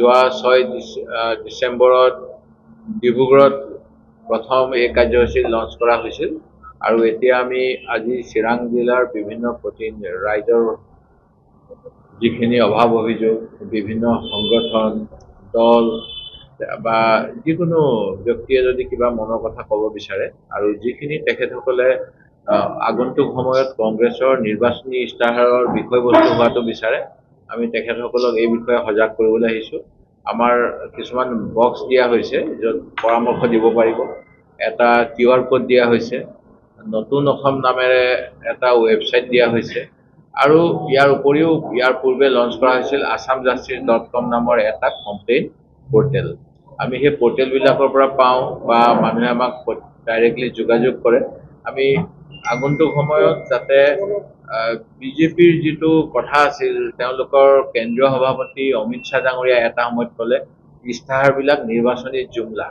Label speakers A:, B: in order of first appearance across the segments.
A: যোৱা 6 ডিচেম্বৰত ডিব্ৰুগড়ত প্ৰথম এই কাৰ্যসূচী লঞ্চ কৰা হৈছিল আৰু এতিয়া আমি আজি চিৰাং জিলাৰ বিভিন্ন ৰাইজৰ যিখিনি অভাৱ অভিযোগ বিভিন্ন সংগঠন দল বা যিকোনো ব্যক্তিয়ে যদি কিবা মনৰ কথা ক'ব বিচাৰে আৰু যিখিনি তেখেতসকলে আগন্তুক সময়ত কংগ্ৰেছৰ নিৰ্বাচনী ইস্তাহাৰৰ বিষয়বস্তু হোৱাটো বিচাৰে আমি তেখেতসকলক এই বিষয়ে সজাগ কৰিবলৈ আহিছোঁ। আমাৰ কিছুমান বক্স দিয়া হৈছে য'ত পৰামৰ্শ দিব পাৰিব, এটা QR কোড দিয়া হৈছে, নতুন অসম নামেৰে এটা ৱেবছাইট দিয়া হৈছে আৰু ইয়াৰ উপৰিও ইয়াৰ পূৰ্বে লঞ্চ কৰা হৈছিল assamjustice.com নামৰ এটা কমপ্লেইন পৰ্টেল। আমি সেই পৰ্টেলবিলাকৰ পৰা পাওঁ বা মানুহে আমাক ডাইৰেক্টলি যোগাযোগ কৰে। আমি আগন্তুক সময়ত যাতে বিজেপিৰ যিটো কথা আছিল তেওঁলোকৰ কেন্দ্ৰীয় সভাপতি অমিত শ্বাহ ডাঙৰীয়া এটা সময়ত ক'লে ইস্তাহাৰবিলাক নিৰ্বাচনী জুমলা।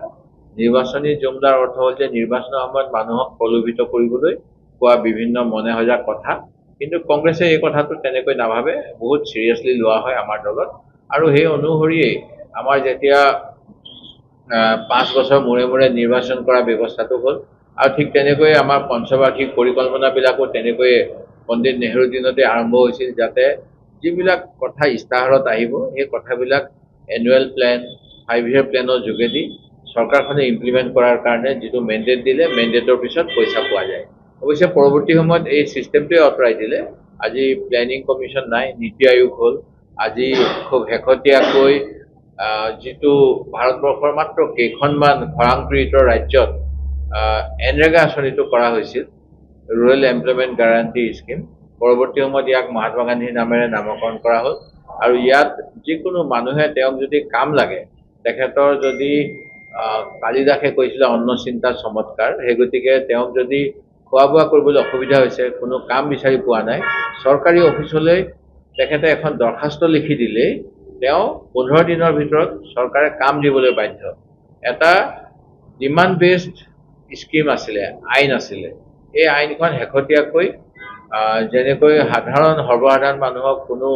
A: নিৰ্বাচনী জুমলাৰ অৰ্থ হ'ল যে নিৰ্বাচনৰ সময়ত মানুহক প্ৰলোভিত কৰিবলৈ কোৱা বিভিন্ন মনে সজা কথা, কিন্তু কংগ্ৰেছে এই কথাটো তেনেকৈ নাভাবে, বহুত চিৰিয়াছলি লোৱা হয় আমাৰ দলত আৰু সেই অনুসৰিয়েই আমাৰ যেতিয়া 5 বছৰ মূৰে মূৰে নিৰ্বাচন কৰা ব্যৱস্থাটো হ'ল আৰু ঠিক তেনেকৈ আমাৰ পঞ্চবাৰ্ষিক পৰিকল্পনাবিলাকো তেনেকৈয়ে পণ্ডিত নেহৰুৰ দিনতে আৰম্ভ হৈছিল যাতে যিবিলাক কথা ইস্তাহাৰত আহিব সেই কথাবিলাক এনুৱেল প্লেন 5-year প্লেনৰ যোগেদি চৰকাৰখনে ইমপ্লিমেণ্ট কৰাৰ কাৰণে যিটো মেণ্ডেট দিলে মেণ্ডেটৰ পিছত পইচা পোৱা যায়। অৱশ্যে পৰৱৰ্তী সময়ত এই ছিষ্টেমটোৱে আঁতৰাই দিলে। আজি প্লেনিং কমিশ্যন নাই, নীতি আয়োগ হ'ল। আজি খুব শেহতীয়াকৈ যিটো ভাৰতবৰ্ষৰ মাত্ৰ কেইখনমান খৰাং পীড়িত ৰাজ্যত এনৰেগা আঁচনিটো কৰা হৈছিল, ৰুৰেল এমপ্লয়মেণ্ট গ্যাৰাণ্টি স্কিম। পৰৱৰ্তী সময়ত ইয়াক মহাত্মা গান্ধীৰ নামেৰে নামকৰণ কৰা হ'ল আৰু ইয়াত যিকোনো মানুহে তেওঁক যদি কাম লাগে, তেখেতৰ যদি কালিদাসে কৈছিলে অন্ন চিন্তা চমৎকাৰ, সেই গতিকে তেওঁক যদি খোৱা বোৱা কৰিবলৈ অসুবিধা হৈছে, কোনো কাম বিচাৰি পোৱা নাই, চৰকাৰী অফিচলৈ তেখেতে এখন দৰখাস্ত লিখি দিলেই তেওঁ 15 দিনৰ ভিতৰত চৰকাৰে কাম দিবলৈ বাধ্য। এটা ডিমাণ্ড বেছড স্কিম আছিলে, আইন আছিলে। এই আইনখন শেহতীয়াকৈ যেনেকৈ সৰ্বসাধাৰণ মানুহক কোনো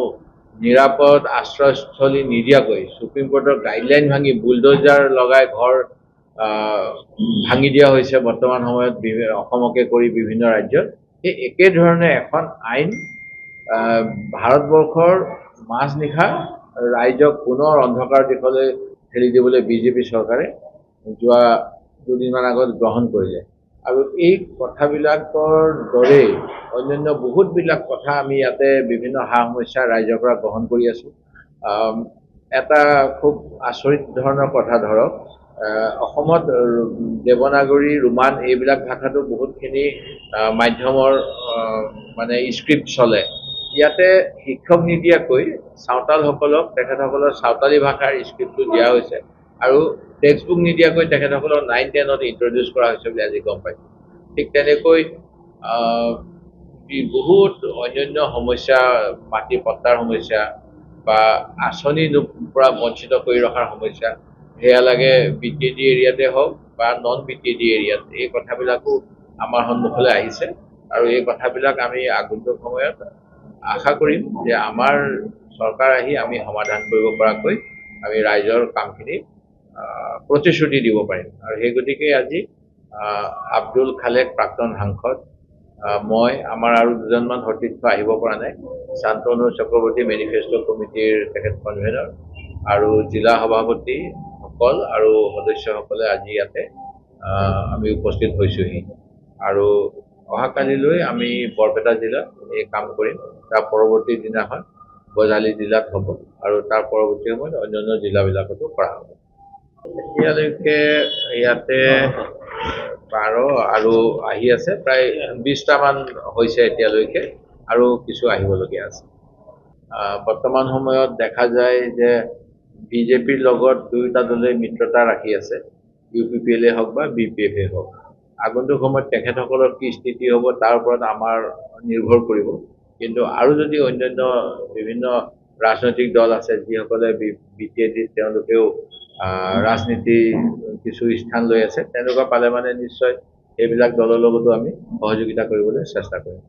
A: নিৰাপদ আশ্ৰয়স্থলী নিদিয়াকৈ সুপ্ৰিম কোৰ্টৰ গাইডলাইন ভাঙি বুলডোজাৰ লগাই ঘৰ ভাঙি দিয়া হৈছে বৰ্তমান সময়ত অসমকে কৰি বিভিন্ন ৰাজ্যত, সেই একেধৰণে এখন আইন ভাৰতবৰ্ষৰ মাজনিশা ৰাইজক পুনৰ অন্ধকাৰ দিশলৈ ঠেলি দিবলৈ বিজেপি চৰকাৰে যোৱা 2 দিনমান আগত গ্ৰহণ কৰিলে আৰু এই কথাবিলাকৰ দৰেই অন্যান্য বহুতবিলাক কথা আমি ইয়াতে বিভিন্ন সা সমস্যা ৰাইজৰ পৰা গ্ৰহণ কৰি আছোঁ। এটা খুব আচৰিত ধৰণৰ কথা, ধৰক অসমত দেৱনাগৰী ৰোমান এইবিলাক ভাষাটো বহুতখিনি মাধ্যমৰ মানে স্ক্ৰিপ্ট চলে। ইয়াতে শিক্ষক নিদিয়াকৈ চাওতালসকলক তেখেতসকলৰ চাওতালী ভাষাৰ স্ক্ৰিপ্টটো দিয়া হৈছে আৰু টেক্সট বুক নিদিয়াকৈ তেখেতসকলক 9-10ত ইন্ট্ৰডিউচ কৰা হৈছে বুলি আজি গম পাইছোঁ। ঠিক তেনেকৈ বহুত অন্যান্য সমস্যা, মাটি পট্টাৰ সমস্যা বা আঁচনি পৰা বঞ্চিত কৰি ৰখাৰ সমস্যা, সেয়া লাগে BTD এৰিয়াতে হওক বা নন BTD এৰিয়াত, এই কথাবিলাকো আমাৰ সন্মুখলৈ আহিছে আৰু এই কথাবিলাক আমি আগন্তুক সময়ত আশা কৰিম যে আমাৰ চৰকাৰ আহি আমি সমাধান কৰিব পৰাকৈ আমি ৰাইজৰ কামখিনি প্ৰতিশ্ৰুতি দিব পাৰিম আৰু সেই গতিকে আজি আব্দুল খালেক প্ৰাক্তন সাংসদ, মই, আমাৰ আৰু 2জনমান সতীৰ্থ আহিব পৰা নাই, শান্তনু চক্ৰৱৰ্তী মেনিফেষ্টো কমিটিৰ তেখেত কনভেনৰ আৰু জিলা সভাপতিসকল আৰু সদস্যসকলে আজি ইয়াতে আমি উপস্থিত হৈছোঁহি আৰু অহাকালিলৈ আমি বৰপেটা জিলাত এই কাম কৰিম। তাৰ পৰৱৰ্তী দিনাখন বজালী জিলাত হ'ব আৰু তাৰ পৰৱৰ্তী সময়ত অন্যান্য জিলাবিলাকতো কৰা হ'ব। এতিয়ালৈকে ইয়াতে 12 আৰু আহি আছে, প্ৰায় 20টামান হৈছে এতিয়ালৈকে আৰু কিছু আহিবলগীয়া আছে। বৰ্তমান সময়ত দেখা যায় যে বিজেপিৰ লগত দুয়োটা দলে মিত্ৰতা ৰাখি আছে, UPPL হওক বা BPF হওক। আগন্তুক সময়ত তেখেতসকলৰ কি স্থিতি হ'ব তাৰ ওপৰত আমাৰ নিৰ্ভৰ কৰিব, কিন্তু আৰু যদি অন্যান্য বিভিন্ন ৰাজনৈতিক দল আছে যিসকলে BTD তেওঁলোকেও ৰাজনীতি কিছু স্থান লৈ আছে, তেনেকুৱা পালে মানে নিশ্চয় এইবিলাক দলৰ লগতো আমি সহযোগিতা কৰিবলৈ চেষ্টা কৰিম।